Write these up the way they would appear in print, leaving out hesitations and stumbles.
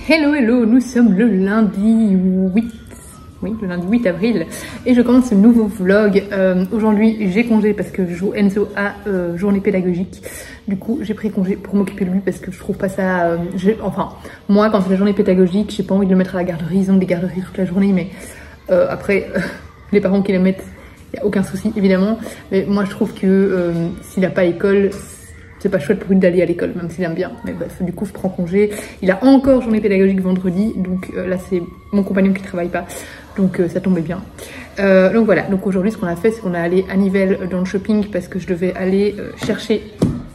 Hello, hello, nous sommes le lundi 8, oui, le lundi 8 avril et je commence ce nouveau vlog. Aujourd'hui, j'ai congé parce que je joue Enzo à journée pédagogique. Du coup, j'ai pris congé pour m'occuper de lui parce que je trouve pas ça... enfin, moi, quand c'est la journée pédagogique, j'ai pas envie de le mettre à la garderie. Ils ont des garderies toute la journée, mais après, les parents qui les mettent, il n'y a aucun souci, évidemment. Mais moi, je trouve que s'il n'a pas école... c'est pas chouette pour lui d'aller à l'école, même s'il aime bien. Mais bref, du coup, je prends congé. Il a encore journée pédagogique vendredi. Donc là, c'est mon compagnon qui travaille pas. Donc ça tombait bien. Donc voilà. Donc aujourd'hui, ce qu'on a fait, c'est qu'on est allé à Nivelles dans le shopping parce que je devais aller chercher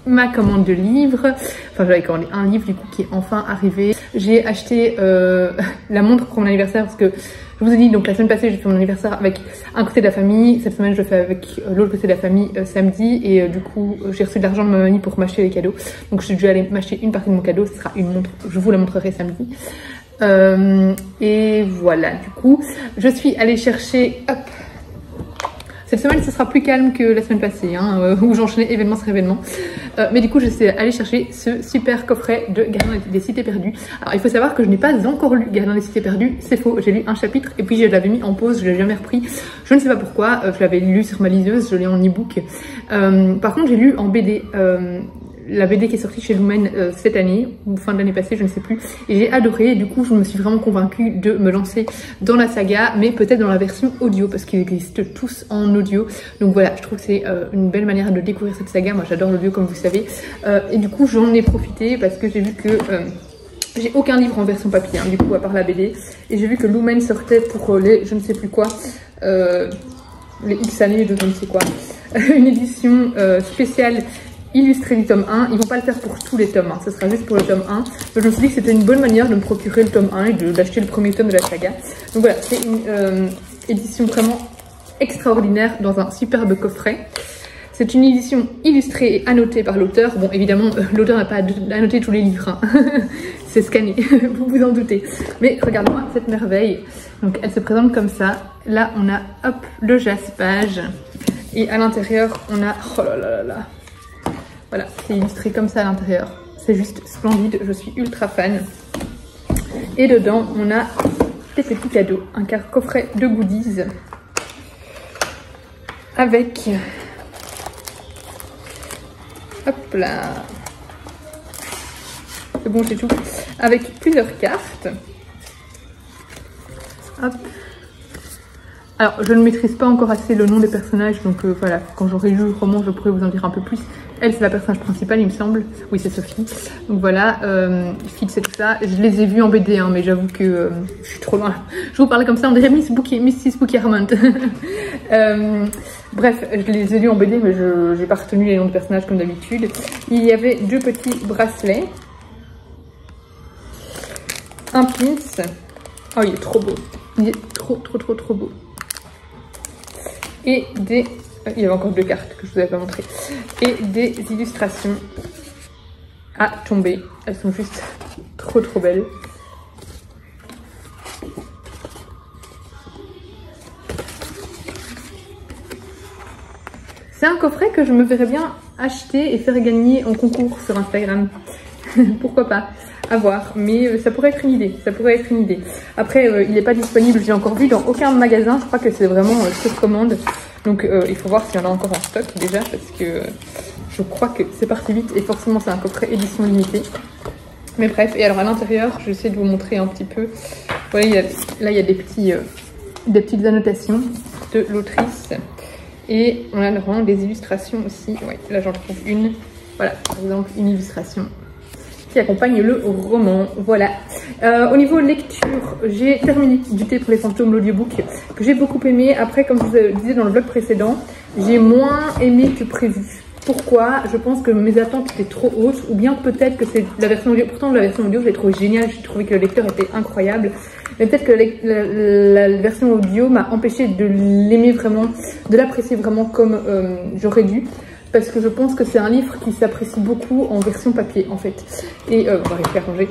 ma commande de livres. Enfin, j'avais commandé un livre du coup qui est enfin arrivé. J'ai acheté la montre pour mon anniversaire parce que je vous ai dit, donc la semaine passée, j'ai fait mon anniversaire avec un côté de la famille. Cette semaine, je le fais avec l'autre côté de la famille samedi. Et du coup, j'ai reçu de l'argent de ma mamie pour m'acheter les cadeaux. Donc, je suis dû aller m'acheter une partie de mon cadeau. Ce sera une montre. Je vous la montrerai samedi. Et voilà, du coup, je suis allée chercher... Hop. Cette semaine, ce sera plus calme que la semaine passée, hein, où j'enchaînais événement sur événement. Mais du coup, je suis allée chercher ce super coffret de Gardien des Cités Perdues. Alors, il faut savoir que je n'ai pas encore lu Gardien des Cités Perdues. C'est faux, j'ai lu un chapitre et puis je l'avais mis en pause, je ne l'ai jamais repris. Je ne sais pas pourquoi, je l'avais lu sur ma liseuse, je l'ai en e-book. Par contre, j'ai lu en BD... la BD qui est sortie chez Lumen cette année, ou fin de l'année passée, je ne sais plus. Et j'ai adoré, et du coup, je me suis vraiment convaincue de me lancer dans la saga, mais peut-être dans la version audio, parce qu'ils existent tous en audio. Donc voilà, je trouve que c'est une belle manière de découvrir cette saga. Moi, j'adore l'audio, comme vous savez. Et du coup, j'en ai profité, parce que j'ai vu que... j'ai aucun livre en version papier, hein, du coup, à part la BD. Et j'ai vu que Lumen sortait pour les, je ne sais plus quoi, les X années de je ne sais quoi, une édition spéciale illustré du tome 1, ils vont pas le faire pour tous les tomes, hein. Ce sera juste pour le tome 1. Donc je me suis dit que c'était une bonne manière de me procurer le tome 1 et d'acheter le premier tome de la saga. Donc voilà, c'est une édition vraiment extraordinaire dans un superbe coffret. C'est une édition illustrée et annotée par l'auteur. Bon, évidemment, l'auteur n'a pas annoté tous les livres, hein. C'est scanné, vous vous en doutez. Mais regardez-moi cette merveille. Donc elle se présente comme ça. Là, on a, hop, le jaspage. Et à l'intérieur, on a, oh là là là là. Voilà, c'est illustré comme ça à l'intérieur. C'est juste splendide, je suis ultra fan. Et dedans, on a des petits cadeaux. Un coffret de goodies. Avec... hop là. C'est bon, j'ai tout. Avec plusieurs cartes. Hop. Alors, je ne maîtrise pas encore assez le nom des personnages, donc voilà, quand j'aurai lu le roman, je pourrai vous en dire un peu plus. Elle, c'est la personnage principale, il me semble. Oui, c'est Sophie. Donc voilà, Fitz et tout ça. Je les ai vus en BD, hein, mais j'avoue que je suis trop loin. Je vous parle comme ça, on dirait Mrs. Spooky Harmont. Bref, je les ai lus en BD, mais je n'ai pas retenu les noms de personnages comme d'habitude. Il y avait deux petits bracelets. Un pins. Oh, il est trop beau. Il est trop beau. Et des... il y avait encore deux cartes que je vous avais pas montrées. Et des illustrations à tomber. Elles sont juste trop belles. C'est un coffret que je me verrais bien acheter et faire gagner en concours sur Instagram. Pourquoi pas? À voir, mais ça pourrait être une idée, Après, il n'est pas disponible, je l'ai encore vu dans aucun magasin, je crois que c'est vraiment sur commande. Donc il faut voir s'il y en a encore en stock déjà, parce que je crois que c'est parti vite et forcément c'est un coffret édition limitée. Mais bref, et alors à l'intérieur, j'essaie de vous montrer un petit peu. Voilà, là il y a des petites annotations de l'autrice. Et on a vraiment des illustrations aussi, ouais, là j'en trouve une. Voilà, par exemple une illustration qui accompagne le roman. Voilà. Au niveau lecture, j'ai terminé Du thé pour les fantômes, l'audiobook, que j'ai beaucoup aimé. Après, comme je vous disais dans le vlog précédent, j'ai moins aimé que prévu. Pourquoi? Je pense que mes attentes étaient trop hautes, ou bien peut-être que c'est la version audio. Pourtant, la version audio, je l'ai trouvée géniale. J'ai trouvé que le lecteur était incroyable. Mais peut-être que la version audio m'a empêché de l'aimer vraiment, de l'apprécier vraiment comme j'aurais dû. Parce que je pense que c'est un livre qui s'apprécie beaucoup en version papier en fait. Et on va réussir à ranger.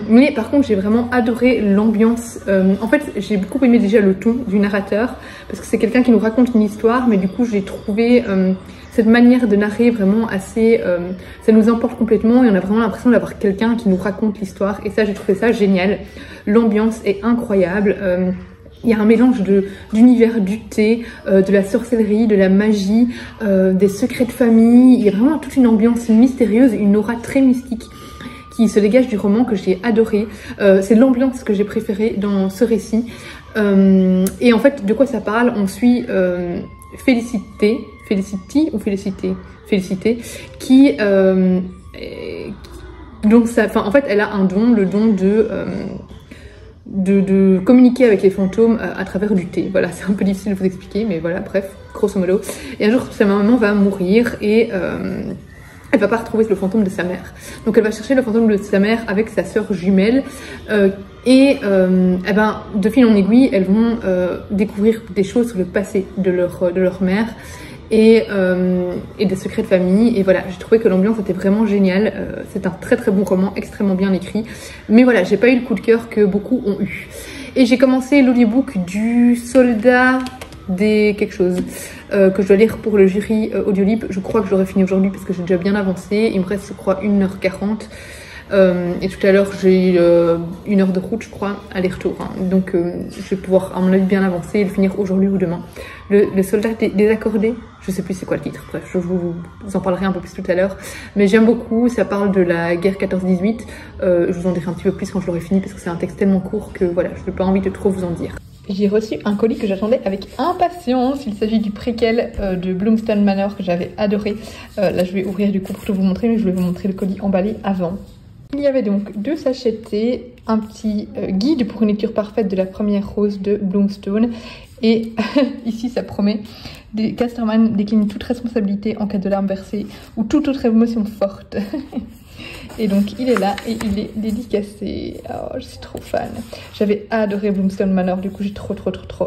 Mais par contre j'ai vraiment adoré l'ambiance. En fait j'ai beaucoup aimé déjà le ton du narrateur. Parce que c'est quelqu'un qui nous raconte une histoire. Mais du coup j'ai trouvé cette manière de narrer vraiment assez, ça nous emporte complètement et on a vraiment l'impression d'avoir quelqu'un qui nous raconte l'histoire et ça j'ai trouvé ça génial. L'ambiance est incroyable. Il y a un mélange d'univers du thé, de la sorcellerie, de la magie, des secrets de famille. Il y a vraiment toute une ambiance mystérieuse, une aura très mystique qui se dégage du roman que j'ai adoré. C'est l'ambiance que j'ai préférée dans ce récit. Et en fait, de quoi ça parle? On suit Félicité qui donc ça, en fait, elle a un don, le don de communiquer avec les fantômes à travers du thé. Voilà, c'est un peu difficile de vous expliquer, mais voilà, bref, grosso modo. Et un jour, sa maman va mourir et elle va pas retrouver le fantôme de sa mère. Donc elle va chercher le fantôme de sa mère avec sa sœur jumelle et ben, de fil en aiguille, elles vont découvrir des choses sur le passé de leur mère et des secrets de famille. Et voilà, j'ai trouvé que l'ambiance était vraiment géniale. C'est un très très bon roman, extrêmement bien écrit. Mais voilà, j'ai pas eu le coup de cœur que beaucoup ont eu. Et j'ai commencé l'audiobook du Soldat des quelque chose que je dois lire pour le jury Audiolib. Je crois que je l'aurai fini aujourd'hui parce que j'ai déjà bien avancé. Il me reste, je crois, 1h40. Et tout à l'heure, j'ai eu 1 heure de route, je crois, aller-retour. Hein. Donc, je vais pouvoir, à mon avis, bien avancer et le finir aujourd'hui ou demain. Le soldat désaccordé, je sais plus c'est quoi le titre. Bref, je vous en parlerai un peu plus tout à l'heure. Mais j'aime beaucoup, ça parle de la guerre 14-18. Je vous en dirai un petit peu plus quand je l'aurai fini parce que c'est un texte tellement court que voilà, je n'ai pas envie de trop vous en dire. J'ai reçu un colis que j'attendais avec impatience. Il s'agit du préquel de Bloomstone Manor que j'avais adoré. Là, je vais ouvrir du coup pour tout vous montrer, mais je vais vous montrer le colis emballé avant. Il y avait donc 2 sachets de thé, un petit guide pour une lecture parfaite de la première rose de Bloomstone. Et ici, ça promet Casterman décline toute responsabilité en cas de larmes versées ou toute autre émotion forte. Et donc il est là et il est dédicacé. Oh, je suis trop fan. J'avais adoré Bloomstone Manor, du coup j'ai trop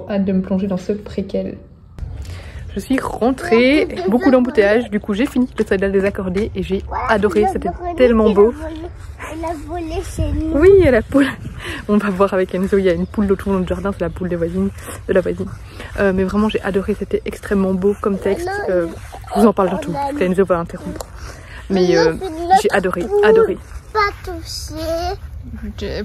hâte de me plonger dans ce préquel. Je suis rentrée, beaucoup d'embouteillages, du coup j'ai fini le soldat désaccordé et j'ai adoré, c'était tellement beau. Elle a volé chez nous. Oui, il y a la poule. On va voir avec Enzo, il y a une poule de tout dans notre jardin, c'est la poule de la voisine. Mais vraiment j'ai adoré, c'était extrêmement beau comme texte. Je vous en parle de tout, Enzo va interrompre. Mais j'ai adoré. Pas toucher.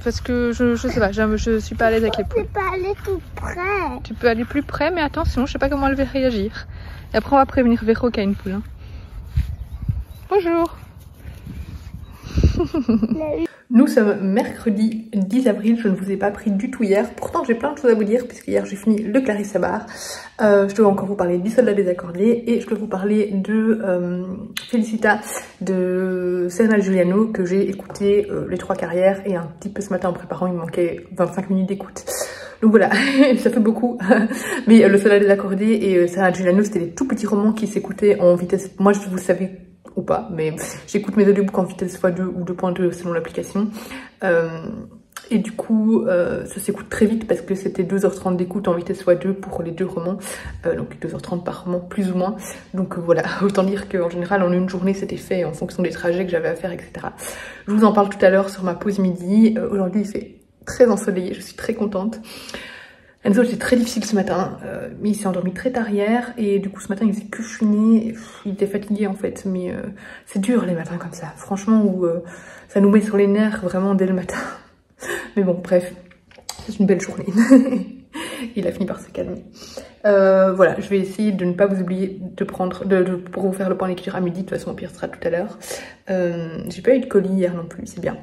Parce que je sais pas, je suis pas à l'aise avec les poules. Tu peux pas aller tout près. Tu peux aller plus près, mais attention, je sais pas comment elle va réagir. Et après on va prévenir Véro qu'il y a une poule. Hein. Bonjour. Nous sommes mercredi 10 avril, je ne vous ai pas pris du tout hier, pourtant j'ai plein de choses à vous dire puisque hier j'ai fini le Clarissa Bar. Je dois encore vous parler du soldat désaccordé et je dois vous parler de Félicita de Serena Giuliano que j'ai écouté les 3 quarts hier et un petit peu ce matin en préparant, il me manquait 25 minutes d'écoute. Donc voilà, ça fait beaucoup. Mais le soldat désaccordé et Serena Giuliano c'était des tout petits romans qui s'écoutaient en vitesse, moi je vous savais ou pas, mais j'écoute mes audiobooks en vitesse x2 ou 2.2 selon l'application. Et du coup, ça s'écoute très vite parce que c'était 2h30 d'écoute en vitesse x2 pour les 2 romans. Donc 2h30 par roman, plus ou moins. Donc voilà, autant dire qu'en général, en une journée, c'était fait en fonction des trajets que j'avais à faire, etc. Je vous en parle tout à l'heure sur ma pause midi. Aujourd'hui, il fait très ensoleillé, je suis très contente. Enzo, c'était très difficile ce matin, mais il s'est endormi très tard hier et du coup ce matin il faisait que chouiner, il était fatigué en fait, mais c'est dur les matins comme ça, franchement, où ça nous met sur les nerfs vraiment dès le matin. Mais bon, bref, c'est une belle journée. Il a fini par se calmer. Voilà, je vais essayer de ne pas vous oublier de prendre, pour vous faire le point lecture à midi, de toute façon au pire ce sera tout à l'heure. J'ai pas eu de colis hier non plus, c'est bien.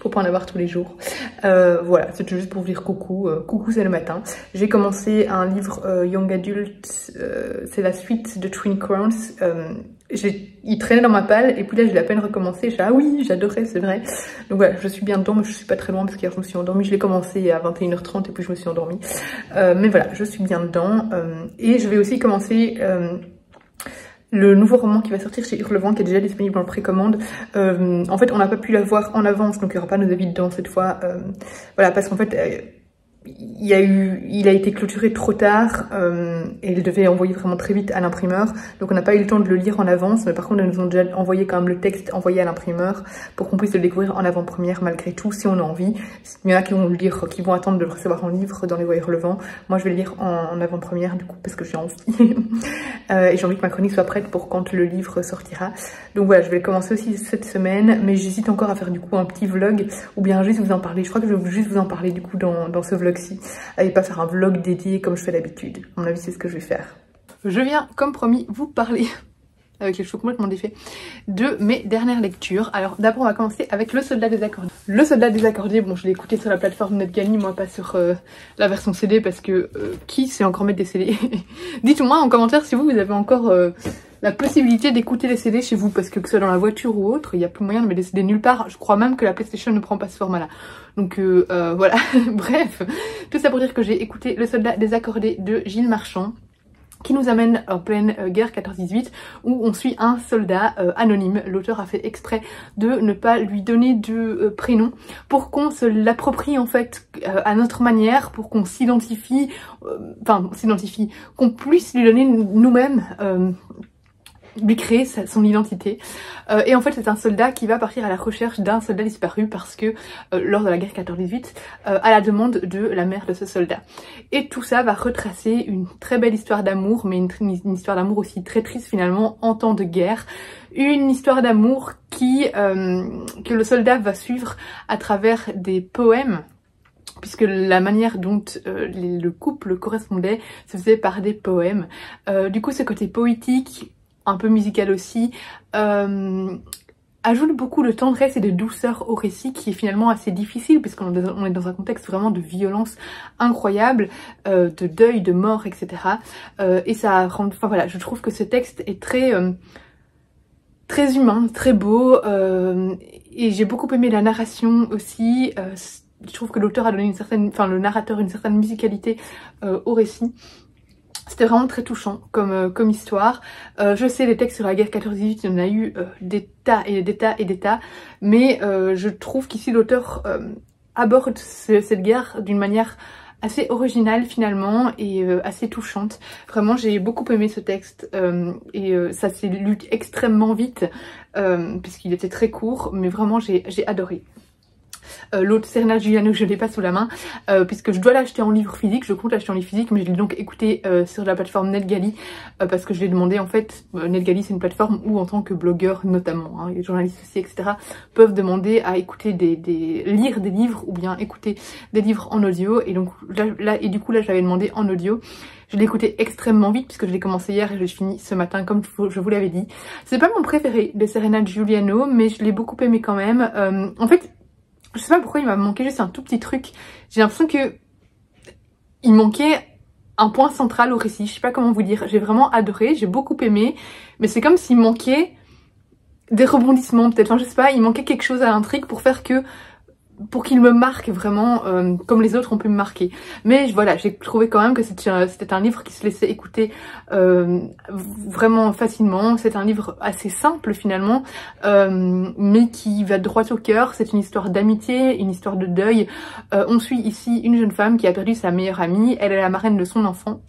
Pour pas en avoir tous les jours. Voilà, c'était juste pour vous dire coucou. Coucou, c'est le matin. J'ai commencé un livre Young Adult, c'est la suite de Twin Crowns. Il traînait dans ma palle et puis là, je l'ai à peine recommencé. J'ai dit, ah oui, j'adorais, c'est vrai. Donc voilà, je suis bien dedans, mais je suis pas très loin parce qu'hier, je me suis endormie. Je l'ai commencé à 21h30 et puis je me suis endormie. Mais voilà, je suis bien dedans. Et je vais aussi commencer... le nouveau roman qui va sortir chez Hurlevent, qui est déjà disponible en précommande. En fait, on n'a pas pu l'avoir en avance, donc il n'y aura pas nos avis dedans cette fois. Voilà, parce qu'en fait, il a été clôturé trop tard et il devait envoyer vraiment très vite à l'imprimeur. Donc on n'a pas eu le temps de le lire en avance, mais par contre ils nous ont déjà envoyé quand même le texte envoyé à l'imprimeur pour qu'on puisse le découvrir en avant-première malgré tout si on a envie. Il y en a qui vont le lire, qui vont attendre de le recevoir en livre dans les voyeurs levants. Moi je vais le lire en avant-première du coup parce que j'ai envie. Et j'ai envie que ma chronique soit prête pour quand le livre sortira. Donc voilà, je vais le commencer aussi cette semaine, mais j'hésite encore à faire du coup un petit vlog ou bien juste vous en parler. Je crois que je vais juste vous en parler du coup dans ce vlog et pas faire un vlog dédié comme je fais d'habitude. À mon avis, c'est ce que je vais faire. Je viens, comme promis, vous parler, avec les cheveux complètement défaits, de mes dernières lectures. Alors d'abord, on va commencer avec Le Soldat désaccordé. Le Soldat désaccordé, bon, je l'ai écouté sur la plateforme NetGalley, moi pas sur la version CD, parce que qui sait encore mettre des CD? Dites-moi en commentaire si vous avez encore la possibilité d'écouter les CD chez vous, parce que ce soit dans la voiture ou autre, il n'y a plus moyen de mettre des CD nulle part. Je crois même que la PlayStation ne prend pas ce format-là. Donc voilà, bref. Tout ça pour dire que j'ai écouté Le Soldat désaccordé de Gilles Marchand, qui nous amène en pleine guerre 14-18, où on suit un soldat anonyme. L'auteur a fait exprès de ne pas lui donner de prénom, pour qu'on se l'approprie en fait à notre manière, pour qu'on s'identifie, qu'on puisse lui donner nous-mêmes, lui créer son identité. Et en fait c'est un soldat qui va partir à la recherche d'un soldat disparu parce que lors de la guerre 14-18, à la demande de la mère de ce soldat. Et tout ça va retracer une très belle histoire d'amour, mais une histoire d'amour aussi très triste finalement en temps de guerre. Une histoire d'amour que le soldat va suivre à travers des poèmes, puisque la manière dont le couple correspondait se faisait par des poèmes. Du coup ce côté poétique, un peu musical aussi, ajoute beaucoup de tendresse et de douceur au récit, qui est finalement assez difficile puisqu'on est dans un contexte vraiment de violence incroyable, de deuil, de mort, etc. Et ça rend, enfin voilà, je trouve que ce texte est très humain, très beau, et j'ai beaucoup aimé la narration aussi. Je trouve que l'auteur a donné le narrateur une certaine musicalité au récit. C'était vraiment très touchant comme histoire. Je sais, les textes sur la guerre 14-18, il y en a eu des tas et des tas et des tas, mais je trouve qu'ici l'auteur aborde cette guerre d'une manière assez originale finalement et assez touchante. Vraiment, j'ai beaucoup aimé ce texte et ça s'est lu extrêmement vite puisqu'il était très court, mais vraiment j'ai adoré. L'autre Serenade Giuliano, je ne l'ai pas sous la main puisque je dois l'acheter en livre physique, je compte l'acheter en livre physique, mais je l'ai donc écouté sur la plateforme NetGalley parce que je l'ai demandé en fait. NetGalley c'est une plateforme où en tant que blogueur notamment, les journalistes aussi etc, peuvent demander à écouter lire des livres ou bien écouter des livres en audio, et donc là du coup j'avais demandé en audio. Je l'ai écouté extrêmement vite puisque je l'ai commencé hier et je l'ai fini ce matin comme je vous l'avais dit. C'est pas mon préféré de Serenade Giuliano, mais je l'ai beaucoup aimé quand même. En fait, je sais pas pourquoi il m'a manqué juste un tout petit truc. J'ai l'impression que il manquait un point central au récit. Je sais pas comment vous dire. J'ai vraiment adoré, j'ai beaucoup aimé, mais c'est comme s'il manquait des rebondissements peut-être. Enfin je sais pas, il manquait quelque chose à l'intrigue pour qu'il me marque vraiment comme les autres ont pu me marquer. Mais voilà, j'ai trouvé quand même que c'était un livre qui se laissait écouter vraiment facilement. C'est un livre assez simple finalement, mais qui va droit au cœur. C'est une histoire d'amitié, une histoire de deuil. On suit ici une jeune femme qui a perdu sa meilleure amie. Elle est la marraine de son enfant.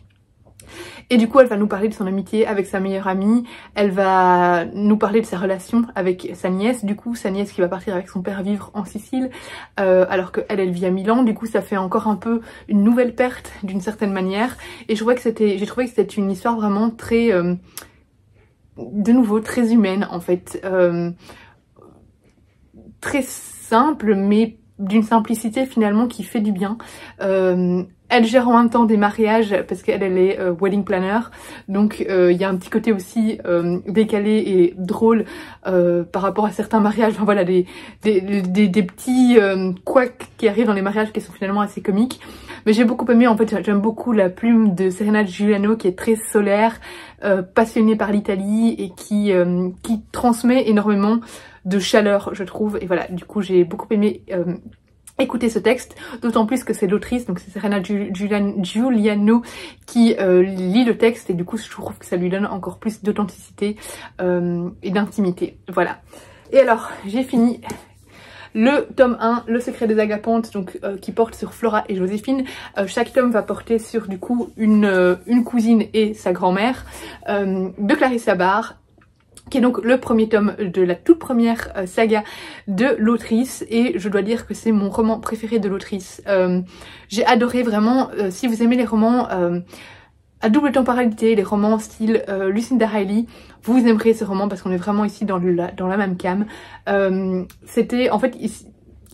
Et du coup, elle va nous parler de son amitié avec sa meilleure amie. Elle va nous parler de sa relation avec sa nièce. Du coup, sa nièce qui va partir avec son père vivre en Sicile, alors qu'elle vit à Milan. Du coup, ça fait encore un peu une nouvelle perte d'une certaine manière. Et j'ai trouvé que c'était une histoire vraiment très, de nouveau, très humaine en fait. Très simple, mais d'une simplicité finalement qui fait du bien. Elle gère en même temps des mariages parce qu'elle est wedding planner, donc il y a un petit côté aussi décalé et drôle par rapport à certains mariages. Enfin voilà, des petits couacs qui arrivent dans les mariages qui sont finalement assez comiques. Mais j'ai beaucoup aimé, en fait j'aime beaucoup la plume de Serenade Giuliano qui est très solaire, passionnée par l'Italie et qui transmet énormément de chaleur je trouve. Et voilà, du coup j'ai beaucoup aimé écouter ce texte, d'autant plus que c'est l'autrice, donc c'est Serenade Giuliano qui lit le texte, et du coup je trouve que ça lui donne encore plus d'authenticité et d'intimité. Voilà. Et alors j'ai fini Le tome 1, Le secret des agapantes, donc qui porte sur Flora et Joséphine. Chaque tome va porter sur du coup une cousine et sa grand-mère de Clarissa Barr, qui est donc le premier tome de la toute première saga de l'autrice, et je dois dire que c'est mon roman préféré de l'autrice. J'ai adoré vraiment, si vous aimez les romans à double temporalité, les romans style Lucinda Riley, vous aimerez ce roman parce qu'on est vraiment ici dans la même came. C'était en fait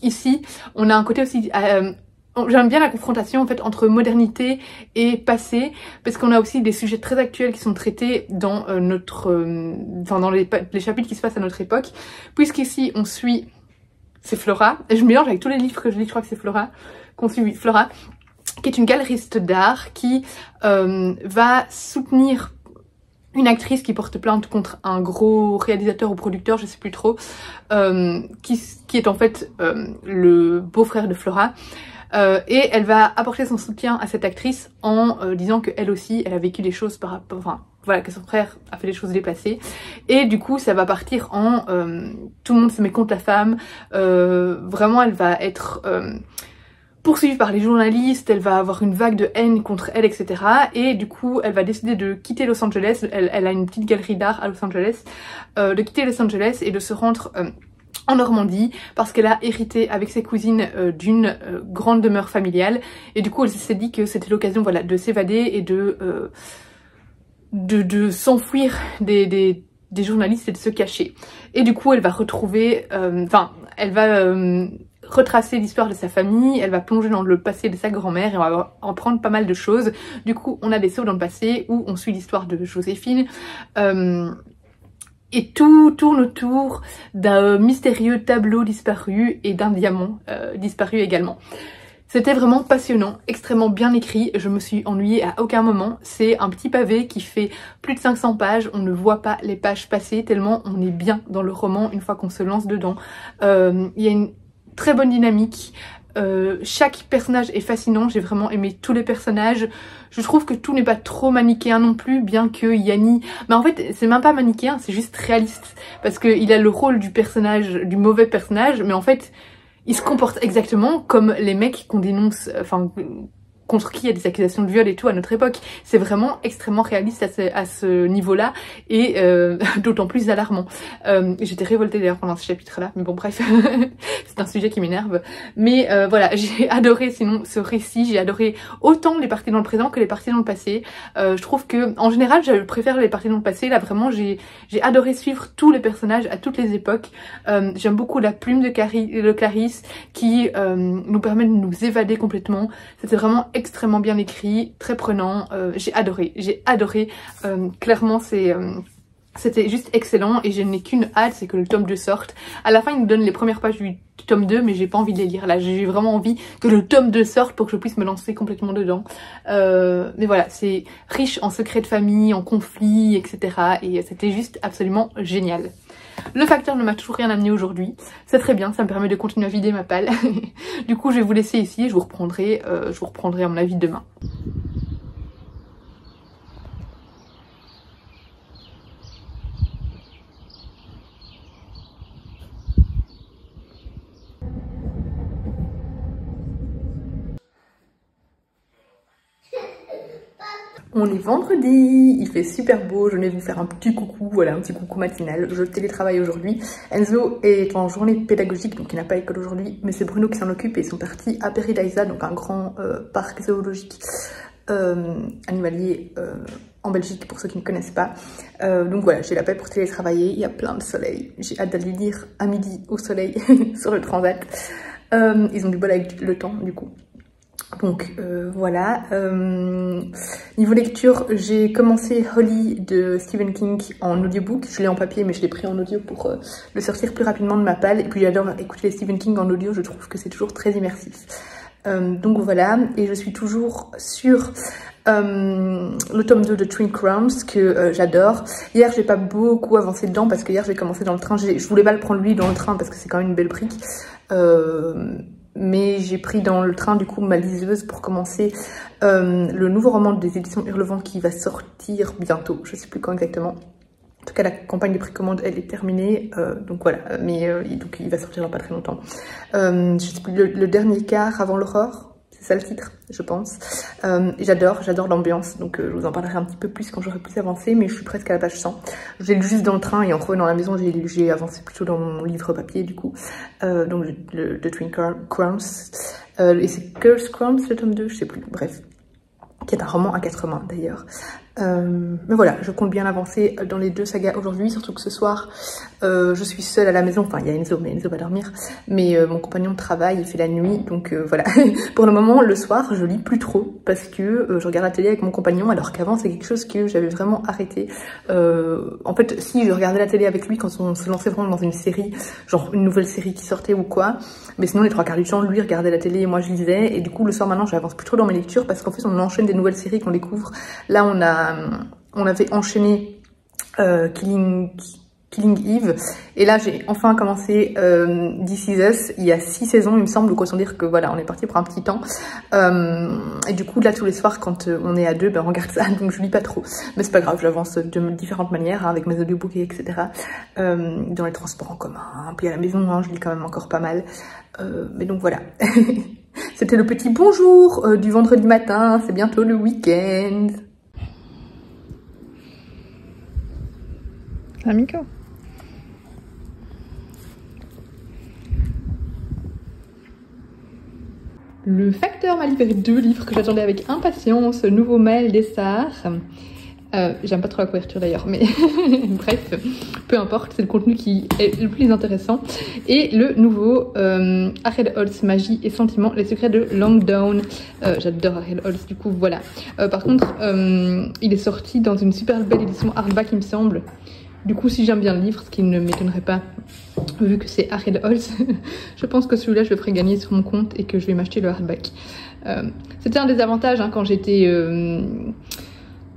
ici on a un côté aussi j'aime bien la confrontation en fait entre modernité et passé, parce qu'on a aussi des sujets très actuels qui sont traités dans dans les chapitres qui se passent à notre époque, puisqu'ici on suit, c'est Flora, et je mélange avec tous les livres que je lis, je crois que c'est Flora, qu'on suit Flora, qui est une galeriste d'art qui va soutenir une actrice qui porte plainte contre un gros réalisateur ou producteur, je sais plus trop, qui est en fait le beau-frère de Flora. Et elle va apporter son soutien à cette actrice en disant qu'elle aussi, elle a vécu des choses par rapport, enfin voilà, que son frère a fait des choses déplacées. Et du coup, ça va partir en tout le monde se met contre la femme. Vraiment, elle va être poursuivie par les journalistes, elle va avoir une vague de haine contre elle, etc. Et du coup, elle va décider de quitter Los Angeles. Elle a une petite galerie d'art à Los Angeles, de quitter Los Angeles et de se rendre en Normandie, parce qu'elle a hérité avec ses cousines d'une grande demeure familiale, et du coup elle s'est dit que c'était l'occasion, voilà, de s'évader et de s'enfuir des journalistes et de se cacher. Et du coup elle va retrouver, elle va retracer l'histoire de sa famille, elle va plonger dans le passé de sa grand-mère et on va en prendre pas mal de choses. Du coup on a des sauts dans le passé où on suit l'histoire de Joséphine, et tout tourne autour d'un mystérieux tableau disparu et d'un diamant disparu également. C'était vraiment passionnant, extrêmement bien écrit, je me suis ennuyée à aucun moment. C'est un petit pavé qui fait plus de 500 pages, on ne voit pas les pages passer tellement on est bien dans le roman une fois qu'on se lance dedans. Il y a une très bonne dynamique. Chaque personnage est fascinant, j'ai vraiment aimé tous les personnages. Je trouve que tout n'est pas trop manichéen non plus, bien que Yanni... Mais en fait, c'est même pas manichéen, c'est juste réaliste. Parce qu'il a le rôle du personnage, du mauvais personnage, mais en fait, il se comporte exactement comme les mecs qu'on dénonce... Enfin, contre qui il y a des accusations de viol et tout à notre époque. C'est vraiment extrêmement réaliste à ce niveau-là, et d'autant plus alarmant. J'étais révoltée d'ailleurs pendant ce chapitre-là, mais bon bref, c'est un sujet qui m'énerve. Mais voilà, j'ai adoré sinon ce récit, j'ai adoré autant les parties dans le présent que les parties dans le passé. Je trouve que en général, je préfère les parties dans le passé. Là vraiment, j'ai adoré suivre tous les personnages à toutes les époques. J'aime beaucoup la plume de Clarisse qui nous permet de nous évader complètement. C'était vraiment extrêmement bien écrit, très prenant, j'ai adoré, clairement c'était juste excellent et je n'ai qu'une hâte, c'est que le tome 2 sorte. À la fin il nous donne les premières pages du tome 2 mais j'ai pas envie de les lire là, j'ai vraiment envie que le tome 2 sorte pour que je puisse me lancer complètement dedans. Mais voilà, c'est riche en secrets de famille, en conflits, etc. et c'était juste absolument génial. Le facteur ne m'a toujours rien amené aujourd'hui, c'est très bien, ça me permet de continuer à vider ma palle. Du coup je vais vous laisser ici et je vous reprendrai à mon avis demain. On est vendredi, il fait super beau, je venais vous faire un petit coucou, voilà, un petit coucou matinal. Je télétravaille aujourd'hui. Enzo est en journée pédagogique, donc il n'a pas l'école aujourd'hui, mais c'est Bruno qui s'en occupe et ils sont partis à Paradisa, donc un grand parc zoologique animalier en Belgique pour ceux qui ne connaissent pas. Donc voilà, j'ai la paix pour télétravailler, il y a plein de soleil. J'ai hâte d'aller lire à midi au soleil sur le transat. Ils ont du bol avec le temps du coup. Donc voilà, niveau lecture, j'ai commencé Holly de Stephen King en audiobook. Je l'ai en papier mais je l'ai pris en audio pour le sortir plus rapidement de ma palle. Et puis j'adore écouter les Stephen King en audio, je trouve que c'est toujours très immersif. Donc voilà, et je suis toujours sur le tome 2 de Twin Crowns que j'adore. Hier j'ai pas beaucoup avancé dedans parce que hier j'ai commencé dans le train, je voulais pas le prendre lui dans le train parce que c'est quand même une belle brique. Mais j'ai pris dans le train du coup ma liseuse pour commencer le nouveau roman des éditions Hurlevent qui va sortir bientôt, je sais plus quand exactement. tout cas, la campagne de précommande, elle est terminée. Donc voilà, mais donc, il va sortir dans pas très longtemps. Je sais plus, le dernier quart avant l'aurore, c'est ça le titre, je pense. J'adore l'ambiance, donc je vous en parlerai un petit peu plus quand j'aurai plus avancé, mais je suis presque à la page 100. J'ai lu juste dans le train et en revenant à la maison, j'ai avancé plutôt dans mon livre papier du coup. Donc The Twin Crowns. Et c'est Curse Crowns, le tome 2, je sais plus, bref. Qui est un roman à 4 mains d'ailleurs. Mais voilà, je compte bien avancer dans les 2 sagas aujourd'hui, surtout que ce soir, je suis seule à la maison. Enfin, il y a Enzo, mais Enzo va dormir. Mais mon compagnon travaille, il fait la nuit, donc voilà. Pour le moment, le soir, je lis plus trop parce que je regarde la télé avec mon compagnon, alors qu'avant, c'est quelque chose que j'avais vraiment arrêté. En fait, si je regardais la télé avec lui quand on se lançait vraiment dans une série, genre une nouvelle série qui sortait ou quoi, mais sinon les 3 quarts du temps, lui regardait la télé et moi je lisais. Et du coup, le soir maintenant, j'avance plus trop dans mes lectures parce qu'en fait, on enchaîne des nouvelles séries qu'on découvre. Là, on avait enchaîné Killing Eve, et là j'ai enfin commencé This Is Us. Il y a 6 saisons il me semble, donc autant dire que voilà, on est parti pour un petit temps. Et du coup là tous les soirs quand on est à 2, ben on regarde ça, donc je lis pas trop, mais c'est pas grave, j'avance de différentes manières, hein, avec mes audiobooks etc. Dans les transports en commun, puis à la maison, hein, je lis quand même encore pas mal, mais donc voilà. C'était le petit bonjour du vendredi matin, c'est bientôt le week-end. Amico. Le facteur m'a livré 2 livres que j'attendais avec impatience. Nouveau mail des stars. J'aime pas trop la couverture d'ailleurs, mais bref, peu importe, c'est le contenu qui est le plus intéressant. Et le nouveau Ariel Holz, Magie et Sentiments, les secrets de Langdown. J'adore Ariel Holz, du coup voilà. Par contre, il est sorti dans une super belle édition hardback, il me semble. Du coup, si j'aime bien le livre, ce qui ne m'étonnerait pas, vu que c'est Ariel Holz, je pense que celui-là, je le ferai gagner sur mon compte et que je vais m'acheter le hardback. C'était un des avantages hein, quand j'étais...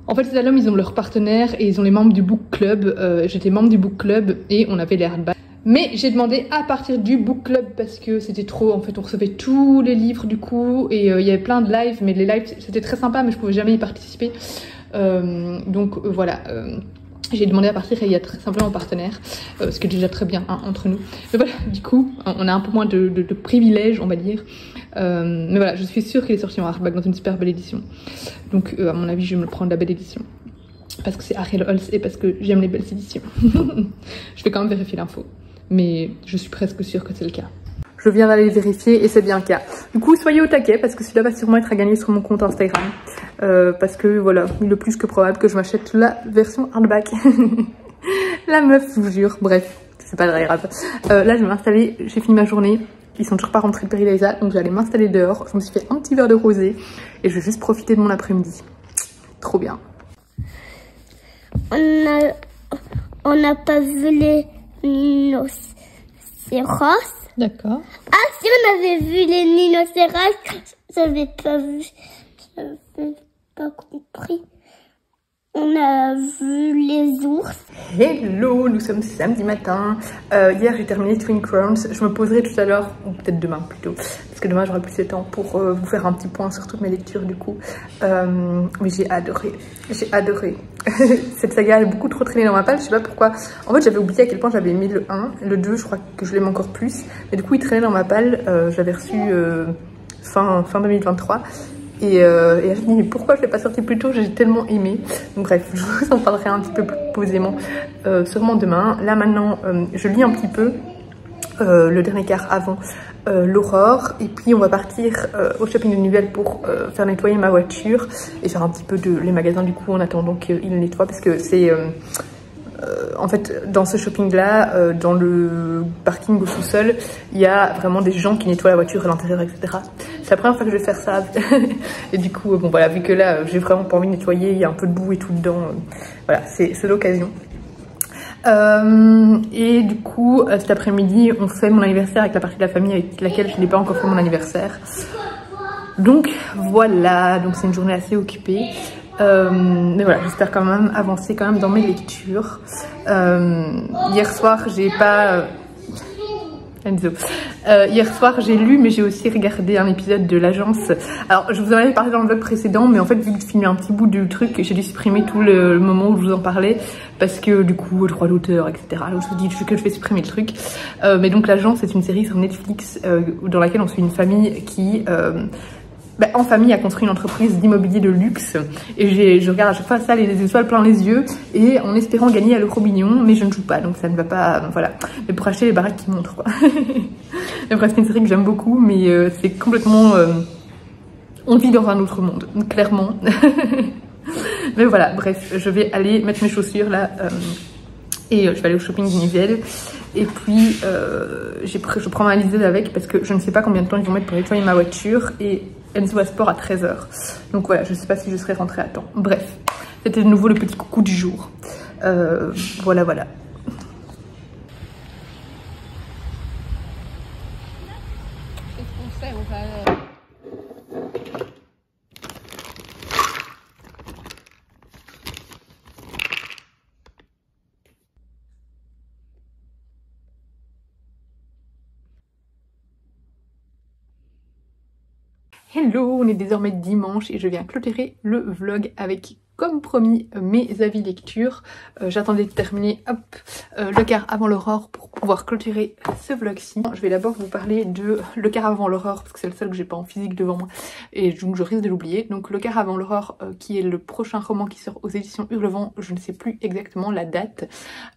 En fait, ces albums, ils ont leur partenaire et ils ont les membres du book club. J'étais membre du book club et on avait les hardbacks. Mais j'ai demandé à partir du book club parce que c'était trop. En fait, on recevait tous les livres du coup et il y avait plein de lives. Mais les lives, c'était très sympa, mais je pouvais jamais y participer. Donc voilà. J'ai demandé à partir et il y a très simplement un partenaire, ce qui est déjà très bien hein, entre nous. Mais voilà, du coup, on a un peu moins de privilèges, on va dire. Mais voilà, je suis sûre qu'il est sorti en hardback dans une super belle édition. Donc, à mon avis, je vais me prendre la belle édition. Parce que c'est Ariel Holz et parce que j'aime les belles éditions. Je vais quand même vérifier l'info. Mais je suis presque sûre que c'est le cas. Je viens d'aller vérifier et c'est bien le cas. Du coup, soyez au taquet parce que celui-là va sûrement être à gagner sur mon compte Instagram. Parce que voilà, il est plus que probable que je m'achète la version hardback. La meuf, je vous jure. Bref, c'est pas très grave. Là, je vais m'installer. J'ai fini ma journée. Ils sont toujours pas rentrés de Périlisa, donc j'allais m'installer dehors. Je me suis fait un petit verre de rosé et je vais juste profiter de mon après-midi. Trop bien. On n'a pas vu les rhinocéros. D'accord. Ah, si on avait vu les rhinocéros, j'avais pas vu, j'avais pas compris. On a vu les ours. Hello, nous sommes samedi matin. Hier, j'ai terminé Twin Crowns. Je me poserai tout à l'heure, ou peut-être demain plutôt, parce que demain, j'aurai plus de temps pour vous faire un petit point sur toutes mes lectures du coup. Mais j'ai adoré. J'ai adoré. Cette saga a beaucoup trop traîné dans ma palle, je sais pas pourquoi. En fait, j'avais oublié à quel point j'avais aimé le 1. Le 2, je crois que je l'aime encore plus. Mais du coup, il traînait dans ma palle. J'avais reçu fin 2023. Et elle me dit mais pourquoi je l'ai pas sorti plus tôt, j'ai tellement aimé. Donc bref, je vous en parlerai un petit peu plus posément sûrement demain. Là maintenant, je lis un petit peu le dernier quart avant l'aurore. Et puis on va partir au shopping de Nivelles pour faire nettoyer ma voiture et faire un petit peu les magasins du coup en attendant qu'ils nettoient parce que c'est... en fait, dans ce shopping-là, dans le parking au sous-sol, il y a vraiment des gens qui nettoient la voiture à l'intérieur, etc. C'est la première fois que je vais faire ça. Et du coup, bon voilà, vu que là, j'ai vraiment pas envie de nettoyer, il y a un peu de boue et tout dedans. Voilà, c'est l'occasion. Et du coup, cet après-midi, on fait mon anniversaire avec la partie de la famille avec laquelle je n'ai pas encore fait mon anniversaire. Donc voilà, donc c'est une journée assez occupée. Mais voilà, j'espère quand même avancer quand même dans mes lectures. Hier soir, j'ai pas... Enzo. Hier soir j'ai lu mais j'ai aussi regardé un épisode de l'agence. Alors je vous en avais parlé dans le vlog précédent mais en fait vu que je filmais un petit bout du truc j'ai dû supprimer tout le moment où je vous en parlais parce que du coup droit d'auteur etc. Alors je vous dis que je vais supprimer le truc. Mais donc l'agence c'est une série sur Netflix dans laquelle on suit une famille qui en famille a construit une entreprise d'immobilier de luxe et je regarde à chaque fois ça les étoiles plein les yeux et en espérant gagner à l'euro million mais je ne joue pas donc ça ne va pas voilà mais pour acheter les baraques qui montrent quoi. Mais bref c'est une série que j'aime beaucoup mais c'est complètement on vit dans un autre monde clairement. Mais voilà bref je vais aller mettre mes chaussures là et je vais aller au shopping d'Univiel. Et puis je prends ma liste avec parce que je ne sais pas combien de temps ils vont mettre pour nettoyer ma voiture et Enzo a sport à 13 h. Donc voilà, je ne sais pas si je serai rentrée à temps. Bref, c'était de nouveau le petit coucou du jour. Voilà. Hello, on est désormais dimanche et je viens clôturer le vlog avec, comme promis, mes avis lecture. J'attendais de terminer le quart avant l'aurore pour pouvoir clôturer ce vlog-ci. Je vais d'abord vous parler de le quart avant l'aurore parce que c'est le seul que j'ai pas en physique devant moi et donc je risque de l'oublier. Donc le quart avant l'aurore qui est le prochain roman qui sort aux éditions Hurlevent, je ne sais plus exactement la date.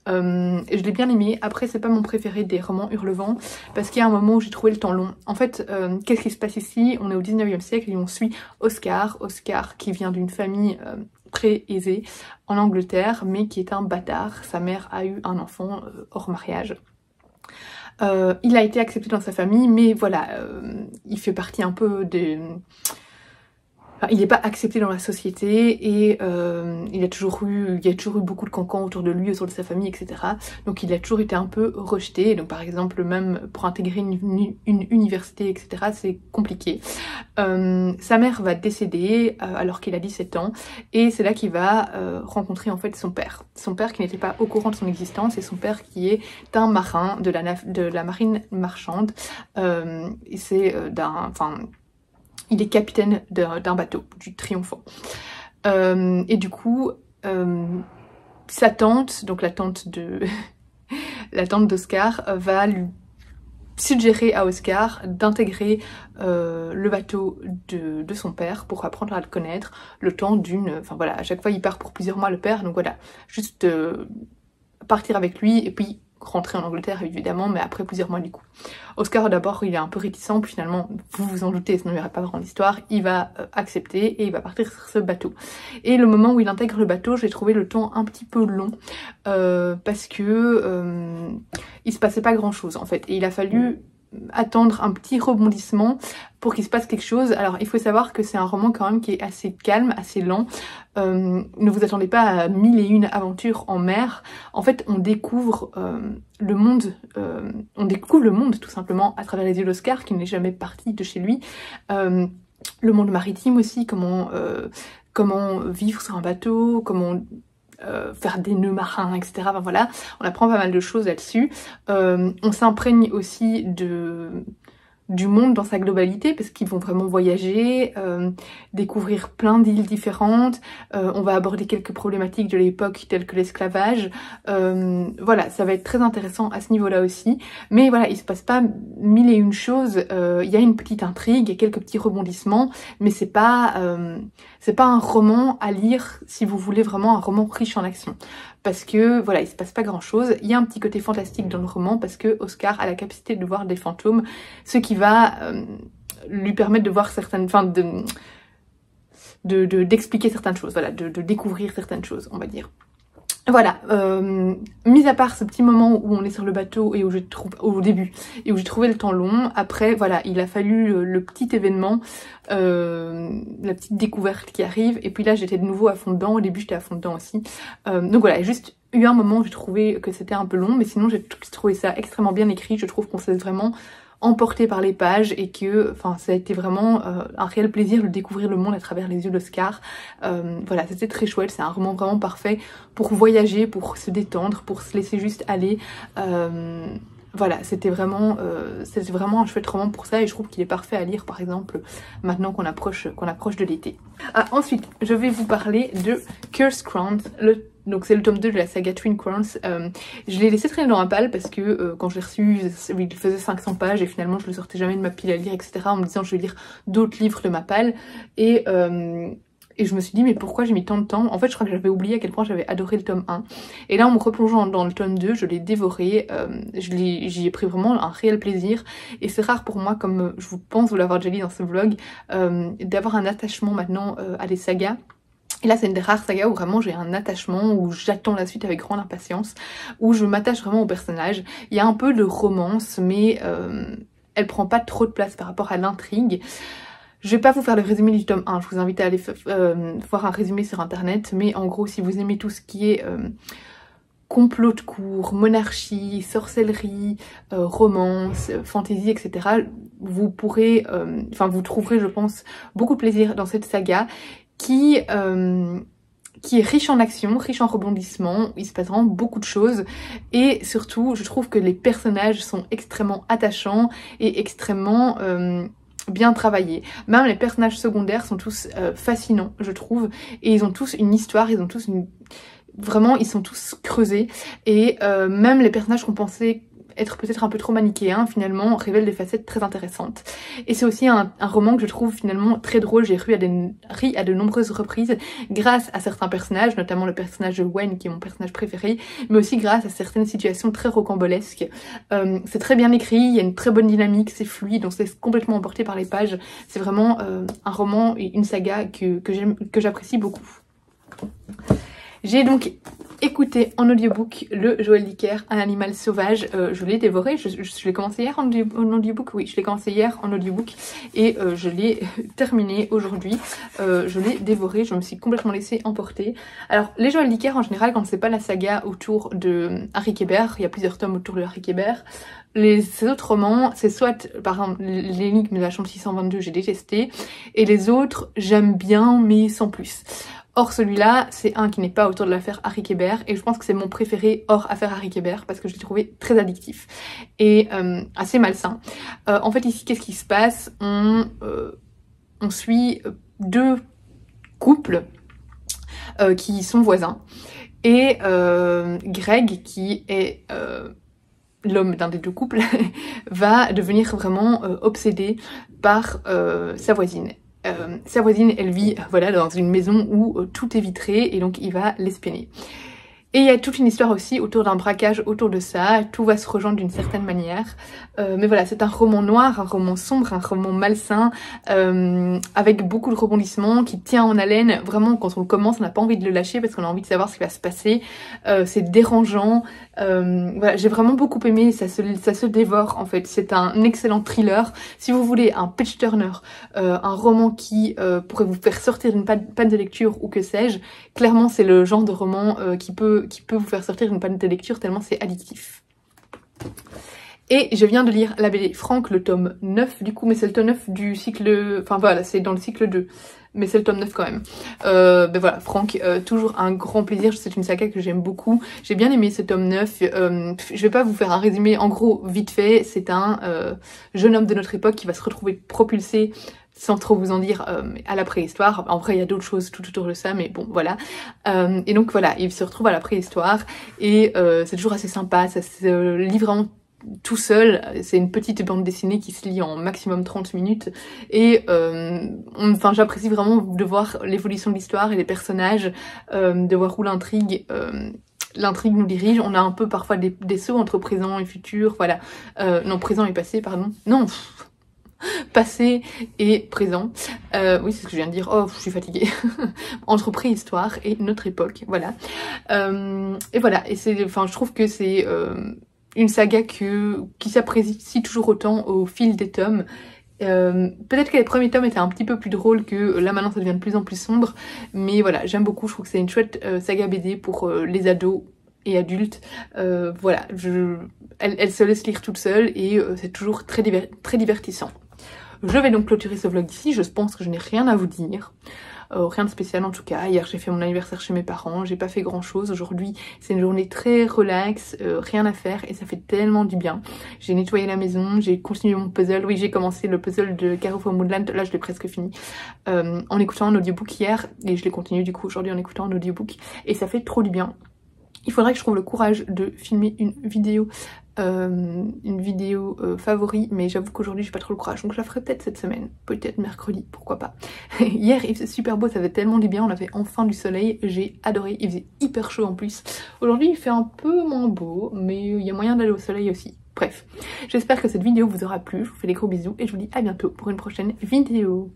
Je l'ai bien aimé. Après c'est pas mon préféré des romans Hurlevent parce qu'il y a un moment où j'ai trouvé le temps long. En fait qu'est-ce qui se passe ici? On est au 19e siècle et on suit Oscar qui vient d'une famille très aisée en Angleterre mais qui est un bâtard. Sa mère a eu un enfant hors mariage. Il a été accepté dans sa famille mais voilà il fait partie un peu des... Enfin, il n'est pas accepté dans la société et il y a toujours eu beaucoup de cancans autour de lui, autour de sa famille, etc. Donc il a toujours été un peu rejeté. Donc par exemple même pour intégrer une université, etc. c'est compliqué. Sa mère va décéder alors qu'il a 17 ans et c'est là qu'il va rencontrer en fait son père. Son père qui n'était pas au courant de son existence et son père qui est un marin de la marine marchande. Et c'est il est capitaine d'un bateau, du Triomphant. Et du coup, sa tante, donc la tante d'Oscar, va lui suggérer à Oscar d'intégrer le bateau de son père pour apprendre à le connaître le temps d'une... Enfin voilà, à chaque fois il part pour plusieurs mois le père, donc voilà, juste partir avec lui et puis rentrer en Angleterre évidemment, mais après plusieurs mois du coup. Oscar d'abord il est un peu réticent, puis finalement vous vous en doutez, sinon il n'y aurait pas vraiment d'histoire, il va accepter et il va partir sur ce bateau. Et le moment où il intègre le bateau, j'ai trouvé le temps un petit peu long parce que il se passait pas grand chose en fait et il a fallu attendre un petit rebondissement pour qu'il se passe quelque chose. Alors il faut savoir que c'est un roman quand même qui est assez calme, assez lent. Ne vous attendez pas à 1001 aventures en mer. En fait on découvre le monde tout simplement à travers les yeux d'Oscar qui n'est jamais parti de chez lui. Le monde maritime aussi, comment vivre sur un bateau, comment faire des nœuds marins, etc. Enfin, voilà, on apprend pas mal de choses là-dessus. On s'imprègne aussi du monde dans sa globalité parce qu'ils vont vraiment voyager, découvrir plein d'îles différentes. On va aborder quelques problématiques de l'époque telles que l'esclavage. Voilà, ça va être très intéressant à ce niveau-là aussi. Mais voilà, il se passe pas 1001 choses. Il y a une petite intrigue, il y a quelques petits rebondissements, mais c'est pas un roman à lire si vous voulez vraiment un roman riche en action. Parce que voilà, il se passe pas grand chose. Il y a un petit côté fantastique dans le roman parce que Oscar a la capacité de voir des fantômes, ce qui va lui permettre de voir certaines, enfin d'expliquer certaines choses, voilà, de découvrir certaines choses, on va dire. Voilà, mis à part ce petit moment où on est sur le bateau et où au début et où j'ai trouvé le temps long, après voilà, il a fallu le petit événement, la petite découverte qui arrive, et puis là j'étais de nouveau à fond dedans. Au début j'étais à fond dedans aussi, donc voilà, juste eu un moment où j'ai trouvé que c'était un peu long, mais sinon j'ai trouvé ça extrêmement bien écrit. Je trouve qu'on se laisse vraiment emporté par les pages et que enfin ça a été vraiment un réel plaisir de découvrir le monde à travers les yeux d'Oscar. Voilà, c'était très chouette, c'est un roman vraiment parfait pour voyager, pour se détendre, pour se laisser juste aller. voilà, c'était vraiment un chouette roman pour ça et je trouve qu'il est parfait à lire par exemple maintenant qu'on approche de l'été. Ensuite, je vais vous parler de Cursed Crowns, donc c'est le tome 2 de la saga Twin Crowns. Je l'ai laissé traîner dans ma palle parce que quand je l'ai reçu, il faisait 500 pages et finalement je le sortais jamais de ma pile à lire, etc. en me disant je vais lire d'autres livres de ma palle et je me suis dit mais pourquoi j'ai mis tant de temps? En fait je crois que j'avais oublié à quel point j'avais adoré le tome 1. Et là en me replongeant dans le tome 2, je l'ai dévoré, j'y ai pris vraiment un réel plaisir. Et c'est rare pour moi, comme je pense vous l'avoir déjà dit dans ce vlog, d'avoir un attachement maintenant à des sagas. Et là c'est une des rares sagas où vraiment j'ai un attachement, où j'attends la suite avec grande impatience, où je m'attache vraiment au personnage. Il y a un peu de romance mais elle prend pas trop de place par rapport à l'intrigue. Je vais pas vous faire le résumé du tome 1, je vous invite à aller voir un résumé sur internet, mais en gros si vous aimez tout ce qui est complot de cour, monarchie, sorcellerie, romance, fantasy, etc. vous pourrez, vous trouverez je pense beaucoup de plaisir dans cette saga qui est riche en action, riche en rebondissements, il se passe vraiment beaucoup de choses et surtout je trouve que les personnages sont extrêmement attachants et extrêmement bien travaillés. Même les personnages secondaires sont tous fascinants je trouve et ils ont tous une histoire, ils ont tous vraiment ils sont tous creusés et même les personnages qu'on pensait être peut-être un peu trop manichéen finalement révèle des facettes très intéressantes. Et c'est aussi un roman que je trouve finalement très drôle, j'ai ri à de nombreuses reprises grâce à certains personnages, notamment le personnage de Gwen qui est mon personnage préféré, mais aussi grâce à certaines situations très rocambolesques. C'est très bien écrit, il y a une très bonne dynamique, c'est fluide, on se laisse complètement emporter par les pages. C'est vraiment un roman et une saga que j'apprécie beaucoup. J'ai donc écouté en audiobook le Joël Dicker, Un animal sauvage. Je l'ai dévoré, je l'ai commencé hier en audiobook, oui, je l'ai commencé hier en audiobook et je l'ai terminé aujourd'hui. Je l'ai dévoré, je me suis complètement laissée emporter. Alors, les Joël Dicker en général, quand c'est pas la saga autour de Harry Kéber, il y a plusieurs tomes autour de Harry Kéber. Ces autres romans, c'est soit, par exemple, l'énigme de la chambre 622, j'ai détesté, et les autres, j'aime bien, mais sans plus. Or celui-là, c'est un qui n'est pas autour de l'affaire Harry Kéber et je pense que c'est mon préféré hors affaire Harry Kéber parce que je l'ai trouvé très addictif et assez malsain. En fait ici, qu'est-ce qui se passe? On suit deux couples qui sont voisins et Greg, qui est l'homme d'un des deux couples, va devenir vraiment obsédé par sa voisine. Sa voisine, elle vit voilà dans une maison où tout est vitré et donc il va l'espionner. Et il y a toute une histoire aussi autour d'un braquage autour de ça, tout va se rejoindre d'une certaine manière. Mais voilà, c'est un roman noir, un roman sombre, un roman malsain, avec beaucoup de rebondissements, qui tient en haleine. Vraiment, quand on le commence, on n'a pas envie de le lâcher parce qu'on a envie de savoir ce qui va se passer. C'est dérangeant. Voilà, j'ai vraiment beaucoup aimé, ça se dévore en fait. C'est un excellent thriller. Si vous voulez un page turner, un roman qui pourrait vous faire sortir d'une panne de lecture ou que sais-je, clairement c'est le genre de roman qui peut vous faire sortir d'une panne de lecture tellement c'est addictif. Et je viens de lire la BD Franck, le tome 9 du coup, mais c'est le tome 9 du cycle... Enfin voilà, c'est dans le cycle 2. Mais c'est le tome 9 quand même. Ben voilà, Franck, toujours un grand plaisir, c'est une saga que j'aime beaucoup. J'ai bien aimé ce tome 9. Je vais pas vous faire un résumé, en gros, vite fait, c'est un jeune homme de notre époque qui va se retrouver propulsé, sans trop vous en dire, à la préhistoire. En vrai, il y a d'autres choses tout autour de ça, mais bon, voilà. Et donc voilà, il se retrouve à la préhistoire, et c'est toujours assez sympa, ça se lit vraiment tout seul, c'est une petite bande dessinée qui se lit en maximum 30 minutes et enfin j'apprécie vraiment de voir l'évolution de l'histoire et les personnages, de voir où l'intrigue nous dirige. On a un peu parfois des sauts entre présent et futur, voilà, non présent et passé pardon, non passé et présent, oui c'est ce que je viens de dire, oh je suis fatiguée, entre préhistoire et notre époque, voilà, et voilà, et c'est, enfin je trouve que c'est une saga qui s'apprécie toujours autant au fil des tomes. Peut-être que les premiers tomes étaient un petit peu plus drôles, que là maintenant ça devient de plus en plus sombre, mais voilà, j'aime beaucoup, je trouve que c'est une chouette saga BD pour les ados et adultes. Voilà, elle se laisse lire toute seule et c'est toujours très divertissant. Je vais donc clôturer ce vlog ici, je pense que je n'ai rien à vous dire. Rien de spécial en tout cas. Hier j'ai fait mon anniversaire chez mes parents, j'ai pas fait grand chose. Aujourd'hui c'est une journée très relax, rien à faire et ça fait tellement du bien. J'ai nettoyé la maison, j'ai continué mon puzzle. Oui, j'ai commencé le puzzle de Carrefour Moodland, là je l'ai presque fini. En écoutant un audiobook hier et je l'ai continué du coup aujourd'hui en écoutant un audiobook et ça fait trop du bien. Il faudrait que je trouve le courage de filmer une vidéo favori, mais j'avoue qu'aujourd'hui j'ai pas trop le courage, donc je la ferai peut-être cette semaine, peut-être mercredi, pourquoi pas. Hier il faisait super beau, ça avait tellement du bien, on avait enfin du soleil, j'ai adoré, il faisait hyper chaud en plus. Aujourd'hui il fait un peu moins beau, mais il y a moyen d'aller au soleil aussi. Bref, j'espère que cette vidéo vous aura plu, je vous fais des gros bisous et je vous dis à bientôt pour une prochaine vidéo.